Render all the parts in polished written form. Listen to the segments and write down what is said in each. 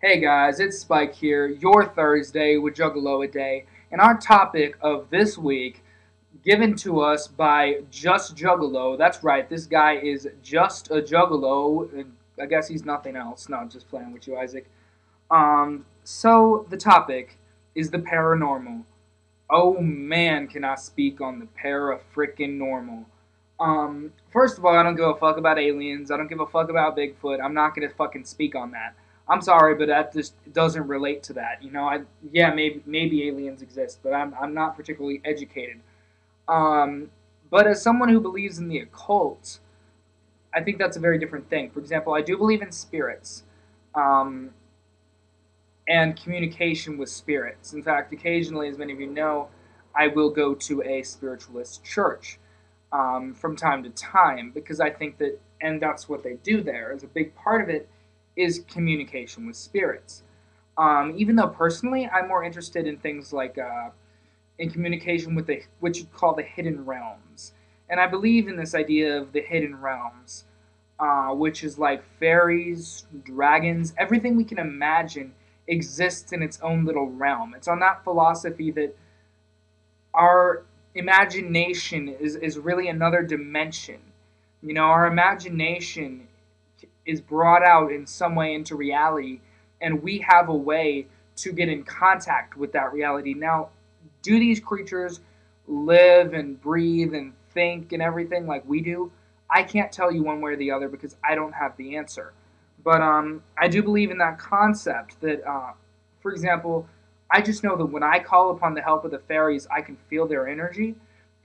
Hey guys, it's Spike here, your Thursday with Juggalo a Day, and our topic of this week, given to us by Just Juggalo. That's right, this guy is just a Juggalo. And I guess he's nothing else. No, just playing with you, Isaac. So the topic is the paranormal. Oh man, can I speak on the para-frickin' normal? First of all, I don't give a fuck about aliens. I don't give a fuck about Bigfoot. I'm not gonna fucking speak on that. I'm sorry, but that just doesn't relate to that. Yeah, maybe aliens exist, but I'm not particularly educated. Um, but as someone who believes in the occult, I think that's a very different thing. For example, I do believe in spirits. Um, and communication with spirits. In fact, occasionally, as many of you know, I will go to a spiritualist church from time to time because I think that, and that's what they do there, is a big part of it is communication with spirits. Even though personally, I'm more interested in things like in communication with the what you call the hidden realms, and I believe in this idea of the hidden realms, which is like fairies, dragons, everything we can imagine exists in its own little realm. It's on that philosophy that our imagination is really another dimension. Our imagination is brought out in some way into reality, and we have a way to get in contact with that reality. Now, do these creatures live and breathe and think and everything like we do? I can't tell you one way or the other because I don't have the answer. But I do believe in that concept that, for example, I just know that when I call upon the help of the fairies, I can feel their energy,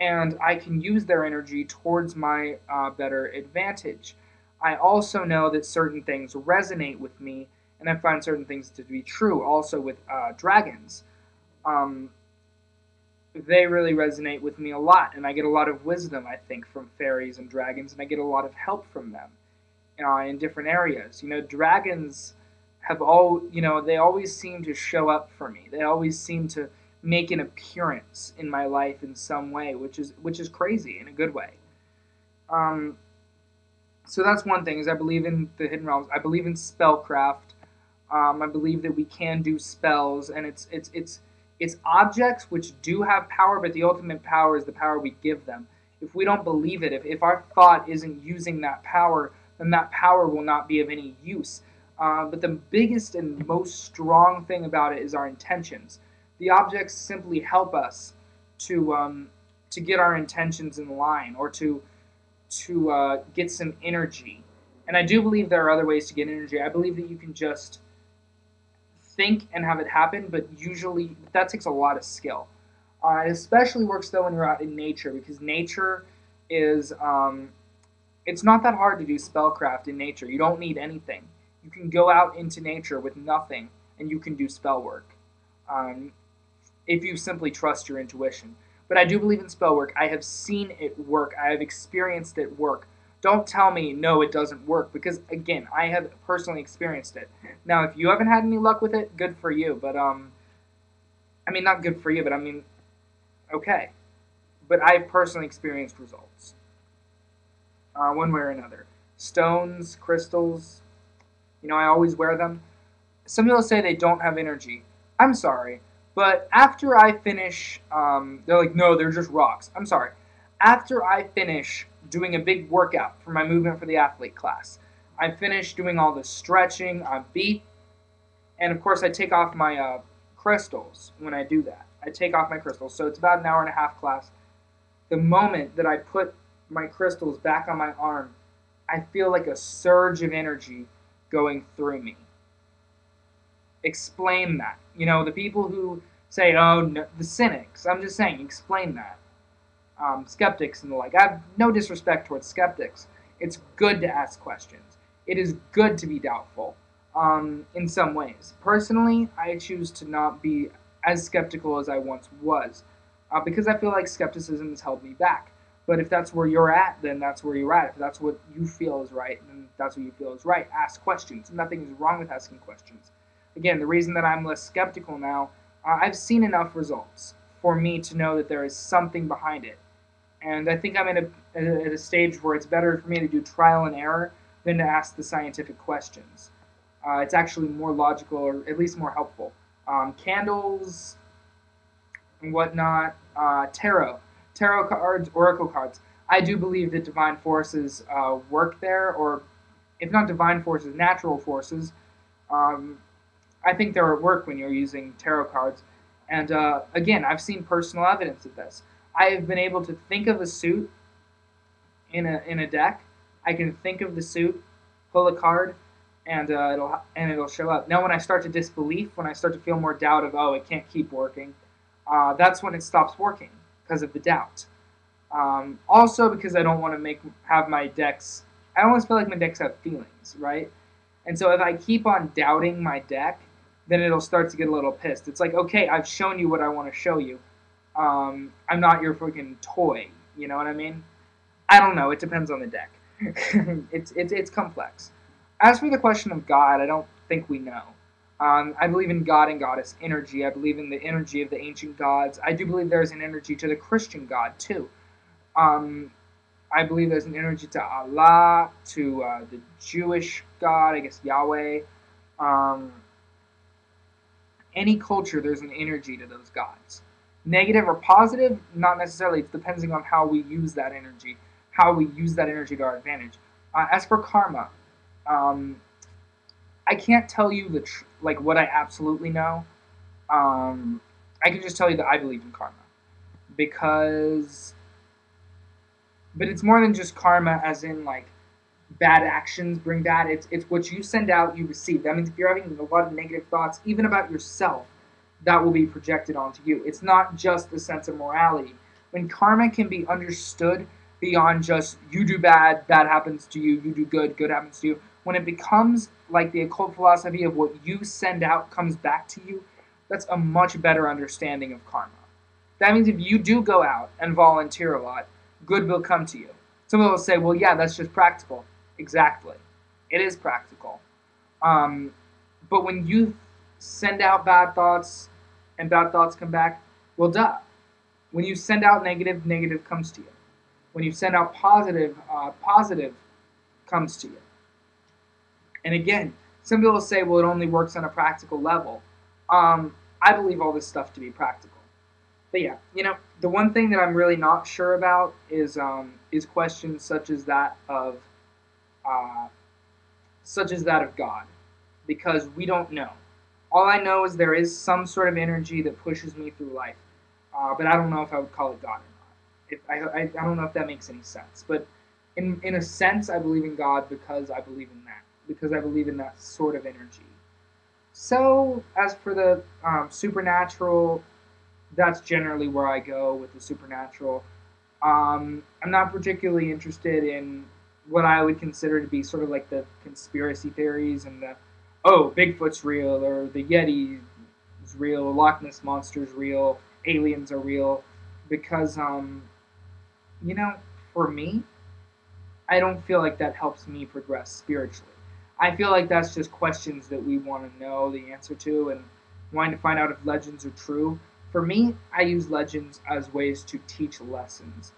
and I can use their energy towards my better advantage. I also know that certain things resonate with me, and I find certain things to be true. Also with dragons, um, they really resonate with me a lot, and I get a lot of wisdom, I think, from fairies and dragons, and I get a lot of help from them in different areas. Dragons have they always seem to show up for me. They always seem to make an appearance in my life in some way, which is crazy in a good way. Um, so that's one thing. Is I believe in the hidden realms. I believe in spellcraft. I believe that we can do spells, and it's objects which do have power, but the ultimate power is the power we give them. If we don't believe it, if our thought isn't using that power, then that power will not be of any use. But the biggest and most strong thing about it is our intentions. The objects simply help us to get our intentions in line, or to get some energy. And I do believe there are other ways to get energy. I believe that you can just think and have it happen, but usually that takes a lot of skill. It especially works though when you're out in nature, because nature is it's not that hard to do spellcraft in nature. You don't need anything. You can go out into nature with nothing, and you can do spell work um, if you simply trust your intuition. But I do believe in spell work. I have seen it work. I have experienced it work. Don't tell me no, it doesn't work, because again, I have personally experienced it. Now, if you haven't had any luck with it, good for you. But I mean, not good for you, but I mean, okay. But I've personally experienced results, one way or another. Stones, crystals, I always wear them. Some people say they don't have energy. I'm sorry, but after I finish, they're like, no, they're just rocks. I'm sorry. After I finish doing a big workout for my movement for the athlete class, I finish doing all the stretching, I'm beat, and of course I take off my crystals when I do that. I take off my crystals, so it's about an hour and a half class. The moment that I put my crystals back on my arm, I feel like a surge of energy going through me. Explain that. The people who say, oh, no, the cynics, I'm just saying, explain that. Skeptics and the like. I have no disrespect towards skeptics. It's good to ask questions. It is good to be doubtful in some ways. Personally, I choose to not be as skeptical as I once was because I feel like skepticism has held me back. But if that's where you're at, then that's where you're at. If that's what you feel is right, then that's what you feel is right. Ask questions. Nothing is wrong with asking questions. Again, the reason that I'm less skeptical now, I've seen enough results for me to know that there is something behind it. And I think I'm at a stage where it's better for me to do trial and error than to ask the scientific questions. It's actually more logical, or at least more helpful. Candles and whatnot, tarot cards, oracle cards. I do believe that divine forces work there, or if not divine forces, natural forces. Um, I think they're at work when you're using tarot cards. And again, I've seen personal evidence of this. I have been able to think of a suit in a deck. I can think of the suit, pull a card, and it'll show up. Now, when I start to disbelief, when I start to feel more doubt of, oh, it can't keep working, that's when it stops working because of the doubt. Also, because I don't want to have my decks. I almost feel like my decks have feelings, right? And so if I keep on doubting my deck, then it'll start to get a little pissed. It's like, okay, I've shown you what I want to show you. I'm not your freaking toy. You know what I mean? I don't know. It depends on the deck. It's complex. As for the question of God, I don't think we know. I believe in God and goddess energy. I believe in the energy of the ancient gods. I do believe there's an energy to the Christian God too. I believe there's an energy to Allah, to the Jewish God, I guess Yahweh. Any culture, there's an energy to those gods. Negative or positive, not necessarily. It's depending on how we use that energy, to our advantage. As for karma, I can't tell you like what I absolutely know. I can just tell you that I believe in karma, but it's more than just karma, as in like bad actions bring bad. It's what you send out, you receive. That means if you're having a lot of negative thoughts, even about yourself, that will be projected onto you. It's not just the sense of morality. When karma can be understood beyond just you do bad, bad happens to you, you do good, good happens to you. When it becomes like the occult philosophy of what you send out comes back to you, that's a much better understanding of karma. That means if you do go out and volunteer a lot, good will come to you. Some people will say, well, yeah, that's just practical. Exactly. It is practical. But when you send out bad thoughts and bad thoughts come back, well, duh. When you send out negative, negative comes to you. When you send out positive, positive comes to you. And again, some people say, well, it only works on a practical level. I believe all this stuff to be practical. But yeah, the one thing that I'm really not sure about is questions such as that of God, because we don't know. All I know is there is some sort of energy that pushes me through life, but I don't know if I would call it God or not. I don't know if that makes any sense. But in a sense, I believe in God because I believe in that, because I believe in that sort of energy. So as for the supernatural, that's generally where I go with the supernatural. I'm not particularly interested in what I would consider to be sort of like the conspiracy theories and Bigfoot's real, or the Yeti is real, Loch Ness Monster's real, aliens are real, because, for me, I don't feel like that helps me progress spiritually. I feel like that's just questions that we want to know the answer to and wanting to find out if legends are true. For me, I use legends as ways to teach lessons.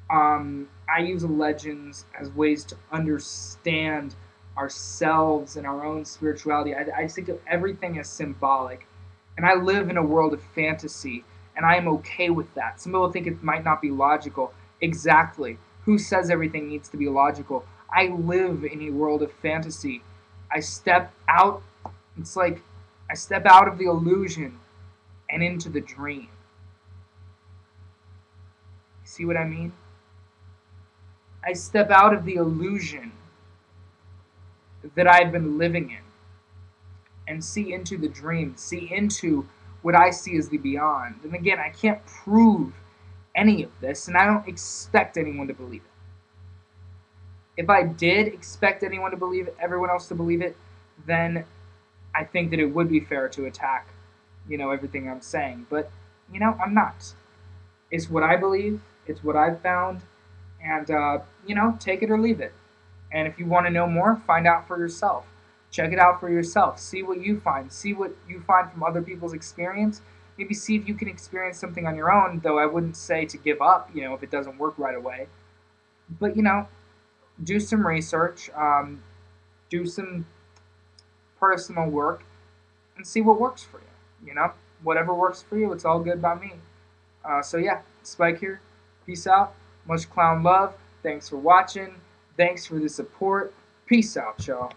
I use legends as ways to understand ourselves and our own spirituality. I think of everything as symbolic. And I live in a world of fantasy, and I am okay with that. Some people think it might not be logical. Exactly. Who says everything needs to be logical? I live in a world of fantasy. I step out. It's like I step out of the illusion and into the dream. See what I mean? I step out of the illusion that I've been living in and see into the dream, see into what I see as the beyond. And again, I can't prove any of this, and I don't expect anyone to believe it. If I did expect anyone to believe it, everyone else to believe it, then I think that it would be fair to attack, everything I'm saying. But, I'm not. It's what I believe. It's what I've found. And, take it or leave it. And if you want to know more, find out for yourself. Check it out for yourself. See what you find. See what you find from other people's experience. Maybe see if you can experience something on your own, though I wouldn't say to give up, if it doesn't work right away. But, do some research. Do some personal work and see what works for you. You know, whatever works for you, it's all good by me. So yeah, Spike here. Peace out. Much clown love. Thanks for watching. Thanks for the support. Peace out, y'all.